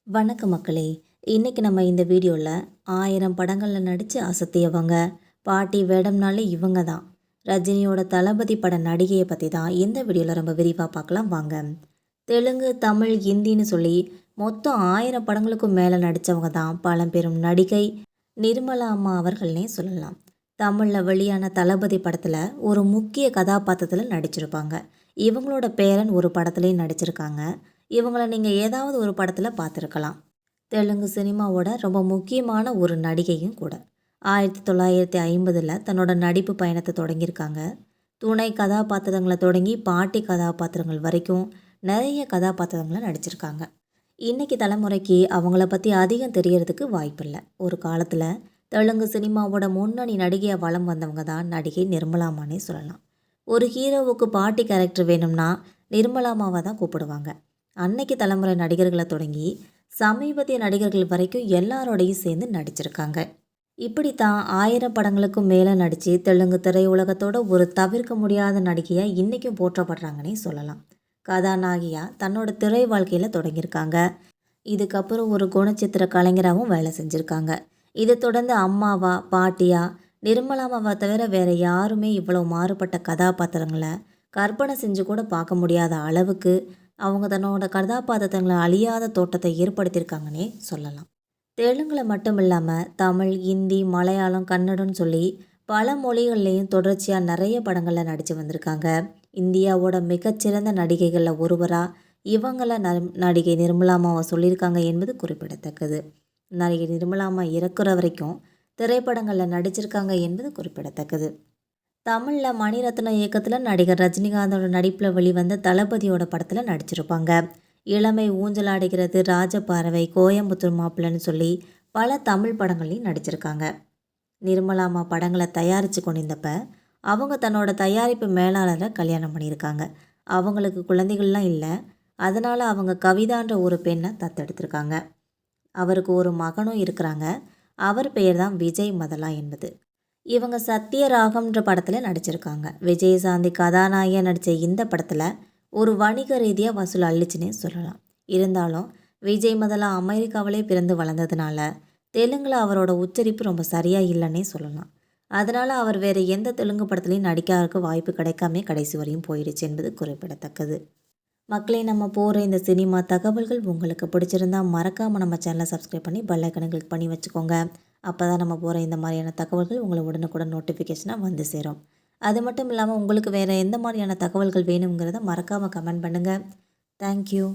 வணக்கம் மக்களே. இன்றைக்கி நம்ம இந்த வீடியோவில் 1000 படங்களில் நடித்து அசத்தியவங்க, பாட்டி வேடம்னாலே இவங்க தான். ரஜினியோட தளபதி பட நடிகையை பற்றி தான் இந்த வீடியோவில் ரொம்ப விரிவாக பார்க்கலாம் வாங்க. தெலுங்கு, தமிழ், ஹிந்தின்னு சொல்லி மொத்தம் 1000 படங்களுக்கும் மேலே நடித்தவங்க தான் பழம்பெரும் நடிகை நிர்மலா அம்மா அவர்கள்னே சொல்லலாம். தமிழில் வெளியான தளபதி படத்தில் ஒரு முக்கிய கதாபாத்திரத்தில் நடிச்சிருப்பாங்க. இவங்களோட பேரன் ஒரு படத்துலேயும் நடிச்சிருக்காங்க. இவங்களை நீங்கள் ஏதாவது ஒரு படத்தில் பார்த்துருக்கலாம். தெலுங்கு சினிமாவோட ரொம்ப முக்கியமான ஒரு நடிகையும் கூட. 1950 தன்னோட நடிப்பு பயணத்தை தொடங்கியிருக்காங்க. துணை கதாபாத்திரங்களை தொடங்கி பாட்டி கதாபாத்திரங்கள் வரைக்கும் நிறைய கதாபாத்திரங்களை நடிச்சிருக்காங்க. இன்றைக்கி தலைமுறைக்கு அவங்கள பற்றி அதிகம் தெரியறதுக்கு வாய்ப்பில்லை. ஒரு காலத்தில் தெலுங்கு சினிமாவோட முன்னணி நடிகையாக வலம் வந்தவங்க தான் நடிகை நிர்மலாமானே சொல்லலாம். ஒரு ஹீரோவுக்கு பாட்டி கேரக்டர் வேணும்னா நிர்மலாமாவை தான் கூப்பிடுவாங்க. அன்னைக்கு தலைமுறை நடிகர்களை தொடங்கி சமீபத்திய நடிகர்கள் வரைக்கும் எல்லாரோடையும் சேர்ந்து நடிச்சிருக்காங்க. இப்படித்தான் 1000 படங்களுக்கும் மேலே நடித்து தெலுங்கு திரையுலகத்தோட ஒரு தவிர்க்க முடியாத நடிகையாக இன்றைக்கும் போற்றப்படுறாங்கன்னே சொல்லலாம். கதாநாயகியாக தன்னோட திரை வாழ்க்கையில் தொடங்கியிருக்காங்க. இதுக்கப்புறம் ஒரு குணச்சித்திர கலைஞராகவும் வேலை செஞ்சுருக்காங்க. இதை தொடர்ந்து அம்மாவா, பாட்டியா, நிர்மலாமாவை தவிர வேறு யாருமே இவ்வளோ மாறுபட்ட கதாபாத்திரங்களை கற்பனை செஞ்சு கூட பார்க்க முடியாத அளவுக்கு அவங்க தன்னோட கதாபாத்திரங்களை அழியாத தோட்டத்தை ஏற்படுத்தியிருக்காங்கன்னே சொல்லலாம். தெலுங்கில் மட்டும் இல்லாமல் தமிழ், ஹிந்தி, மலையாளம், கன்னடம்னு சொல்லி பல மொழிகள்லேயும் தொடர்ச்சியாக நிறைய படங்களில் நடித்து வந்திருக்காங்க. இந்தியாவோட மிகச்சிறந்த நடிகைகளில் ஒருவராக இவங்கள நடிகை நிர்மலாமாவை சொல்லியிருக்காங்க என்பது குறிப்பிடத்தக்கது. நடிகை நிர்மலாமா இறக்குற வரைக்கும் திரைப்படங்களில் நடிச்சிருக்காங்க என்பது குறிப்பிடத்தக்கது. தமிழில் மணிரத்னம் இயக்கத்தில் நடிகர் ரஜினிகாந்தோட நடிப்பில் வெளிவந்த தளபதியோட படத்தில் நடிச்சிருப்பாங்க. இளமை ஊஞ்சலாடுகிறது, ராஜபார்வை, கோயம்புத்தூர் மாப்பிள்ளைன்னு சொல்லி பல தமிழ் படங்கள்லையும் நடிச்சிருக்காங்க. நிர்மலாமா படங்களை தயாரித்து கொண்டிருந்தப்ப அவங்க தன்னோட தயாரிப்பு மேலாளரை கல்யாணம் பண்ணியிருக்காங்க. அவங்களுக்கு குழந்தைகள்லாம் இல்லை. அதனால் அவங்க கவிதான்ற ஒரு பெண்ணை தத்தெடுத்திருக்காங்க. அவருக்கு ஒரு மகனும் இருக்கிறாங்க. அவர் பெயர் தான் விஜய் மதலா என்பது. இவங்க சத்யராகம்ன்ற படத்தில் நடிச்சிருக்காங்க. விஜயசாந்தி கதாநாயகியாக நடித்த இந்த படத்தில் ஒரு வணிக ரீதியாக வசூல் அள்ளிச்சுன்னே சொல்லலாம். இருந்தாலும் விஜய் மதலா அமெரிக்காவிலே பிறந்து வளர்ந்ததுனால தெலுங்கில் அவரோட உச்சரிப்பு ரொம்ப சரியாக இல்லைன்னே சொல்லலாம். அதனால் அவர் வேறு எந்த தெலுங்கு படத்துலையும் நடிக்கிறதுக்கு வாய்ப்பு கிடைக்காமே கடைசி வரையும் போயிடுச்சு என்பது குறிப்பிடத்தக்கது. மக்களே, நம்ம போகிற இந்த சினிமா தகவல்கள் உங்களுக்கு பிடிச்சிருந்தால் மறக்காமல் நம்ம சேனலை சப்ஸ்கிரைப் பண்ணி பெல் ஐக்கனை கிளிக் பண்ணி வச்சுக்கோங்க. அப்போ தான் நம்ம போகிற இந்த மாதிரியான தகவல்கள் உங்களை உடனுக்குடன் நோட்டிஃபிகேஷனாக வந்து சேரும். அது மட்டும் இல்லாமல் உங்களுக்கு வேறு எந்த மாதிரியான தகவல்கள் வேணுங்கிறத மறக்காமல் கமெண்ட் பண்ணுங்கள். தேங்க்யூ.